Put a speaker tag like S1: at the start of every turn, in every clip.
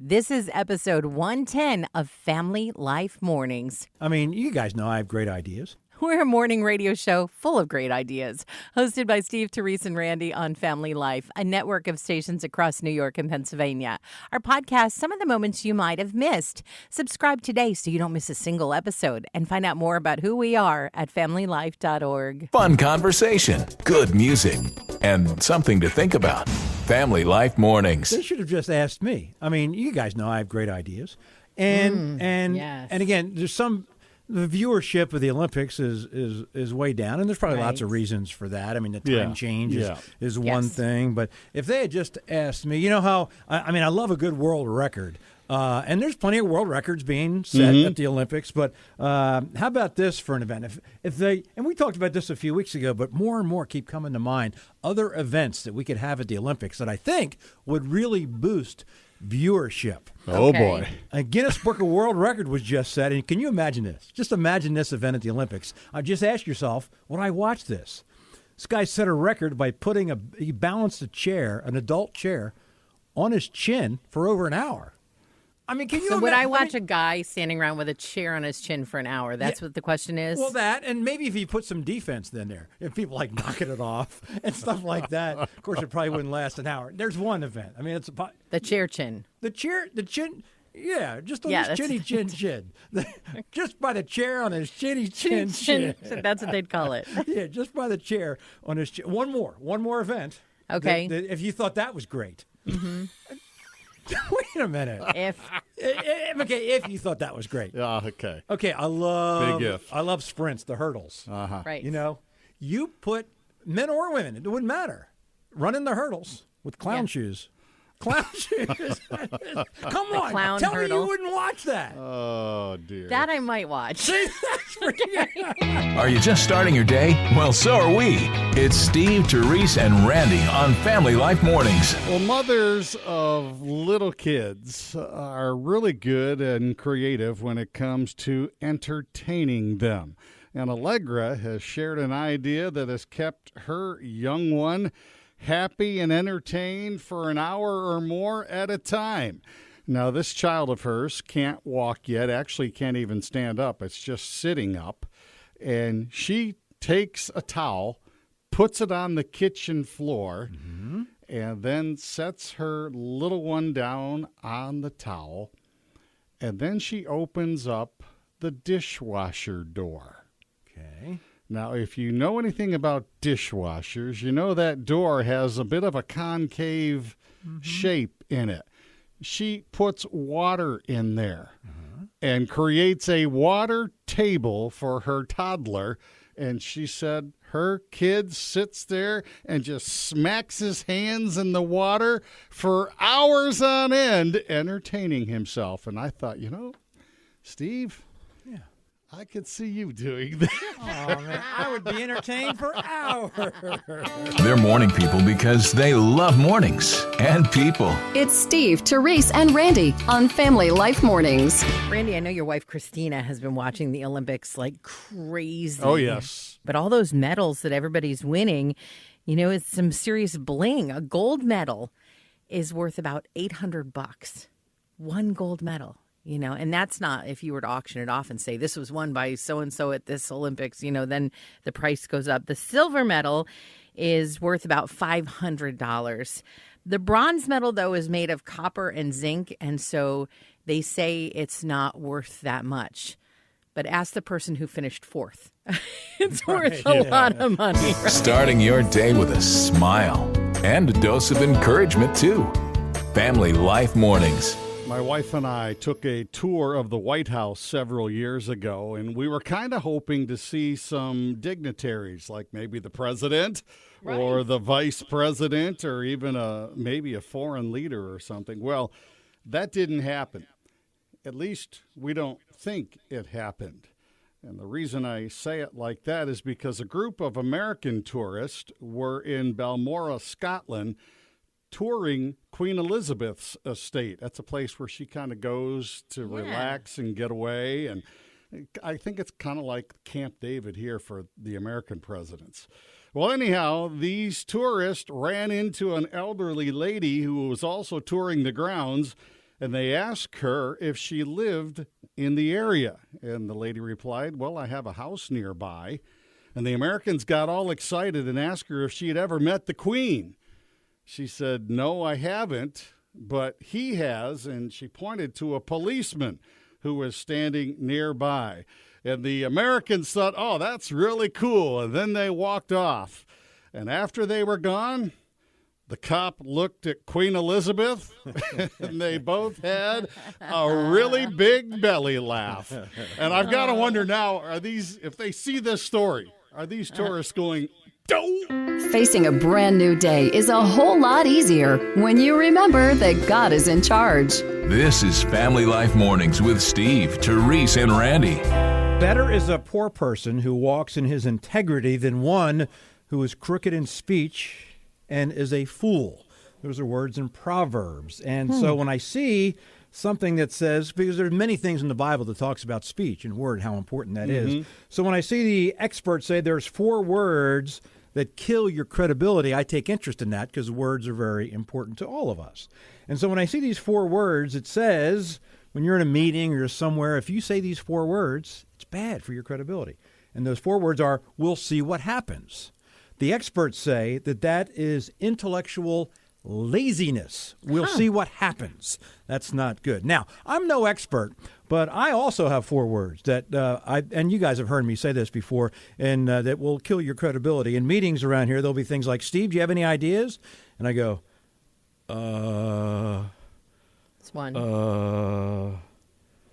S1: This is episode 110 of Family Life Mornings.
S2: I mean, you guys know I have great ideas.
S1: We're a morning radio show full of great ideas, hosted by Steve, Therese, and Randy on Family Life, a network of stations across New York and Pennsylvania. Our podcast, some of the moments you might have missed. Subscribe today so you don't miss a single episode, and find out more about who we are at familylife.org.
S3: Fun conversation, good music, and something to think about. Family Life Mornings.
S2: They should have just asked me. I mean, you guys know I have great ideas. And
S1: yes.
S2: again, the viewership of the Olympics is way down, and there's probably lots of reasons for that. I mean, the time change is one thing, but if they had just asked me, you know how, I mean, I love a good world record, and there's plenty of world records being set at the Olympics, but how about this for an event? If they, and we talked about this a few weeks ago, but more and more keep coming to mind, other events that we could have at the Olympics that I think would really boost viewership.
S4: Oh, boy.
S2: A Guinness Book of World Record was just set, and can you imagine this? Just imagine this event at the Olympics. Just ask yourself, would I watch this? This guy set a record by he balanced a chair, an adult chair, on his chin for over an hour. I mean, can you imagine?
S1: Would I watch a guy standing around with a chair on his chin for an hour? That's what the question is?
S2: Well, that, and maybe if you put some defense in there, if people like knocking it off and stuff like that, of course, it probably wouldn't last an hour. There's one event. I mean, it's
S1: the chair chin.
S2: The chin, yeah, just on his chinny chin. Just by the chair on his chinny chin.
S1: That's what they'd call it.
S2: Yeah, just by the chair on his chin. One more event.
S1: Okay.
S2: If you thought that was great. Mm-hmm. Wait a minute.
S1: If
S2: you thought that was great.
S4: Okay.
S2: Okay, I love
S4: Big if.
S2: I love sprints, the hurdles.
S1: Right.
S2: You know, you put men or women, it wouldn't matter, running the hurdles with clown shoes. Clown shoes. Come on.
S1: Clown
S2: Tell
S1: hurdle.
S2: me you wouldn't watch that.
S4: Oh, dear.
S1: That I might watch.
S3: Are you just starting your day? Well, so are we. It's Steve, Therese, and Randy on Family Life Mornings.
S4: Well, mothers of little kids are really good and creative when it comes to entertaining them. And Allegra has shared an idea that has kept her young one happy and entertained for an hour or more at a time. Now, this child of hers can't walk yet, actually can't even stand up. It's just sitting up. And she takes a towel, puts it on the kitchen floor, and then sets her little one down on the towel. And then she opens up the dishwasher door.
S2: Okay.
S4: Now, if you know anything about dishwashers, you know that door has a bit of a concave shape in it. She puts water in there and creates a water table for her toddler. And she said her kid sits there and just smacks his hands in the water for hours on end, entertaining himself. And I thought, Steve, I could see you doing that.
S2: Oh, man, I would be entertained for hours.
S3: They're morning people because they love mornings and people.
S5: It's Steve, Therese, and Randy on Family Life Mornings.
S1: Randy, I know your wife Christina has been watching the Olympics like crazy.
S4: Oh, yes.
S1: But all those medals that everybody's winning, it's some serious bling. A gold medal is worth about $800. One gold medal. And that's not if you were to auction it off and say this was won by so-and-so at this Olympics, then the price goes up. The silver medal is worth about $500. The bronze medal, though, is made of copper and zinc, and so they say it's not worth that much. But ask the person who finished fourth. It's worth a lot of money. Right?
S3: Starting your day with a smile and a dose of encouragement, too. Family Life Mornings.
S4: My wife and I took a tour of the White House several years ago, and we were kind of hoping to see some dignitaries, like maybe the president or the vice president or even maybe a foreign leader or something. Well, that didn't happen. At least we don't think it happened. And the reason I say it like that is because a group of American tourists were in Balmoral, Scotland, touring Queen Elizabeth's estate. That's a place where she kind of goes to relax and get away. And I think it's kind of like Camp David here for the American presidents. Well, anyhow, these tourists ran into an elderly lady who was also touring the grounds, And they asked her if she lived in the area. And the lady replied, well, I have a house nearby. And the Americans got all excited and asked her if she had ever met the Queen. She said, no, I haven't, but he has. And she pointed to a policeman who was standing nearby. And the Americans thought, oh, that's really cool. And then they walked off. And after they were gone, the cop looked at Queen Elizabeth, and they both had a really big belly laugh. And I've got to wonder now, if they see this story, are these tourists going, "Doh"?
S5: Facing a brand new day is a whole lot easier when you remember that God is in charge.
S3: This is Family Life Mornings with Steve, Therese, and Randy.
S2: Better is a poor person who walks in his integrity than one who is crooked in speech and is a fool. Those are words in Proverbs. And so when I see something that says, because there's many things in the Bible that talks about speech and word, how important that is. So when I see the experts say there's 4 words that kill your credibility, I take interest in that because words are very important to all of us. And so when I see these 4 words, it says when you're in a meeting or you're somewhere, if you say these 4 words, it's bad for your credibility. And those 4 words are, we'll see what happens. The experts say that that is intellectual laziness. We'll see what happens. That's not good. Now, I'm no expert, but I also have 4 words that and you guys have heard me say this before, and that will kill your credibility. In meetings around here, there'll be things like, Steve, do you have any ideas? And I go,
S1: It's 1.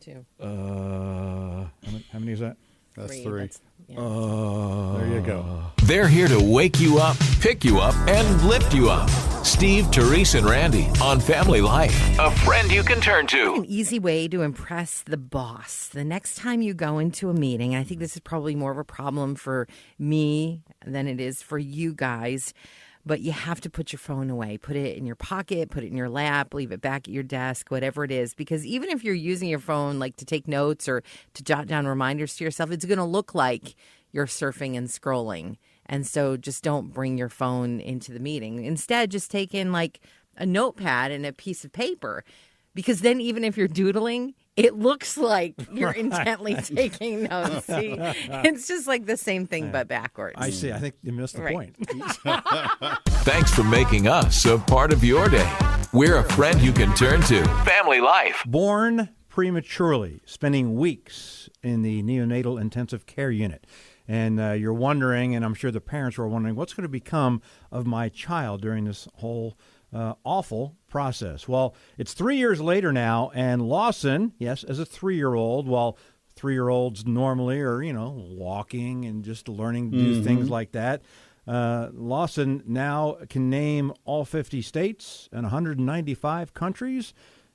S1: 2.
S2: How many is that?
S4: That's
S1: 3.
S4: 3.
S1: Yeah.
S4: There you go.
S3: They're here to wake you up, pick you up, and lift you up. Steve, Therese, and Randy on Family Life. A friend you can turn to.
S1: An easy way to impress the boss. The next time you go into a meeting, I think this is probably more of a problem for me than it is for you guys, but you have to put your phone away. Put it in your pocket, put it in your lap, leave it back at your desk, whatever it is. Because even if you're using your phone like to take notes or to jot down reminders to yourself, it's going to look like you're surfing and scrolling. And so just don't bring your phone into the meeting. Instead, just take in like a notepad and a piece of paper. Because then even if you're doodling, it looks like you're intently taking notes. See? It's just like the same thing, but backwards.
S2: I see. I think you missed the point.
S3: Thanks for making us a part of your day. We're a friend you can turn to. Family Life.
S2: Born prematurely, spending weeks in the neonatal intensive care unit. And you're wondering, and I'm sure the parents were wondering, what's going to become of my child during this whole awful process. Well, it's 3 years later now, and Lawson, yes, as a 3-year-old, while 3-year-olds normally are, walking and just learning to do things like that, Lawson now can name all 50 states and 195 countries.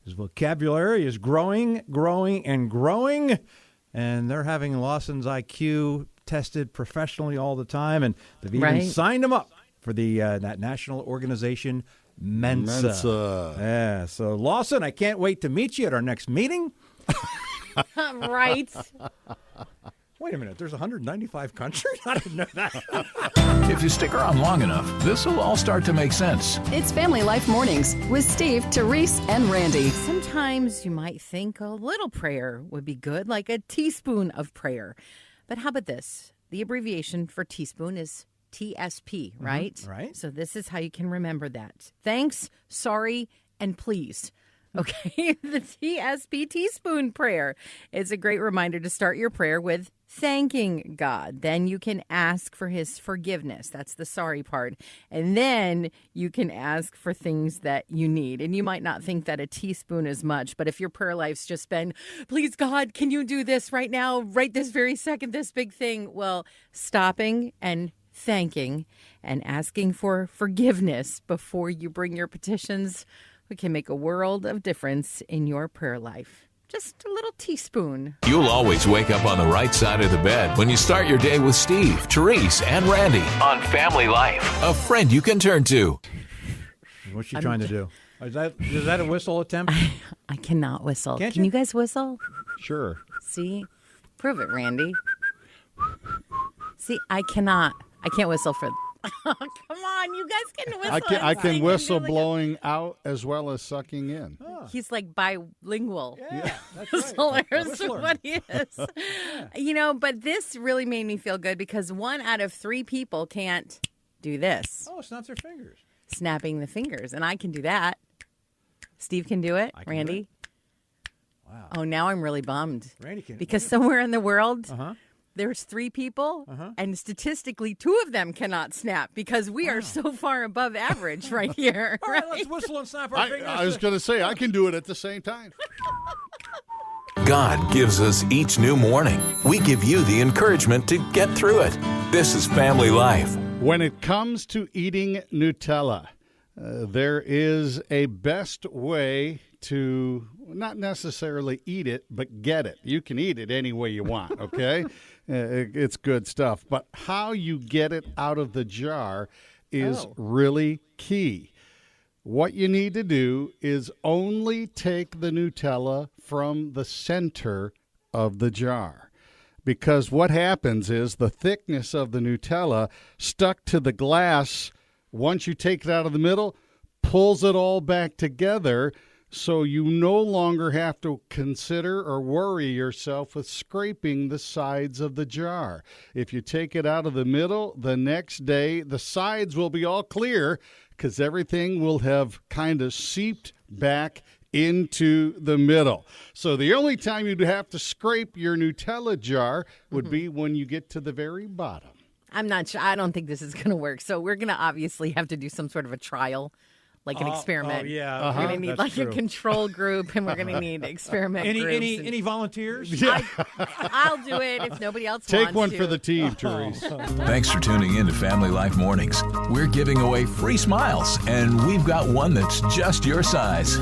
S2: His vocabulary is growing, and they're having Lawson's IQ tested professionally all the time, and they've even signed him up for the that national organization, Mensa. Yeah, so Lawson, I can't wait to meet you at our next meeting.
S1: Right.
S2: Wait a minute, there's 195 countries? I didn't know that.
S3: If you stick around long enough, this will all start to make sense.
S5: It's Family Life Mornings with Steve, Therese, and Randy.
S1: Sometimes you might think a little prayer would be good, like a teaspoon of prayer. But how about this? The abbreviation for teaspoon is TSP, right?
S2: Right.
S1: So this is how you can remember that. Thanks, sorry, and please. Okay, the TSP teaspoon prayer. It's a great reminder to start your prayer with thanking God. Then you can ask for his forgiveness. That's the sorry part. And then you can ask for things that you need. And you might not think that a teaspoon is much, but if your prayer life's just been, please God, can you do this right now, right this very second, this big thing? Well, stopping and thanking and asking for forgiveness before you bring your petitions, we can make a world of difference in your prayer life. Just a little teaspoon.
S3: You'll always wake up on the right side of the bed when you start your day with Steve, Therese, and Randy on Family Life. A friend you can turn to.
S2: What's she trying to do? Is that a whistle attempt?
S1: I cannot whistle.
S2: Can't
S1: Can
S2: you?
S1: you guys whistle?
S4: Sure.
S1: See? Prove it, Randy. See, I can't whistle for Come on, you guys can whistle.
S4: I can whistle
S1: do
S4: blowing out as well as sucking in.
S1: He's like bilingual.
S2: Yeah, that's
S1: Whistler
S2: right.
S1: is what he is. You know, but this really made me feel good because 1 out of 3 people can't do this.
S2: Oh, snaps their fingers.
S1: Snapping the fingers. And I can do that. Steve can do it. Randy?
S2: Wow.
S1: Oh, now I'm really bummed.
S2: Randy can.
S1: Because somewhere in the world,
S2: Uh-huh.
S1: there's 3 people, and statistically 2 of them cannot snap because we are so far above average right here.
S2: All right, let's whistle and snap our fingers.
S4: I was going to say, I can do it at the same time.
S3: God gives us each new morning. We give you the encouragement to get through it. This is Family Life.
S4: When it comes to eating Nutella, there is a best way to not necessarily eat it, but get it. You can eat it any way you want, okay? It's good stuff. But how you get it out of the jar is really key. What you need to do is only take the Nutella from the center of the jar. Because what happens is the thickness of the Nutella stuck to the glass, once you take it out of the middle, pulls it all back together, so you no longer have to consider or worry yourself with scraping the sides of the jar. If you take it out of the middle, the next day the sides will be all clear because everything will have kind of seeped back into the middle. So the only time you'd have to scrape your Nutella jar would be when you get to the very bottom.
S1: I'm not sure. I don't think this is going to work. So we're going to obviously have to do some sort of a trial, like an experiment.
S2: Oh, yeah.
S1: We're going to need like a control group, and we're going to need experiment groups.
S2: Any volunteers?
S4: Yeah.
S1: I'll do it if nobody else wants to.
S4: Take one for the team, Therese.
S3: Thanks for tuning in to Family Life Mornings. We're giving away free smiles, and we've got one that's just your size.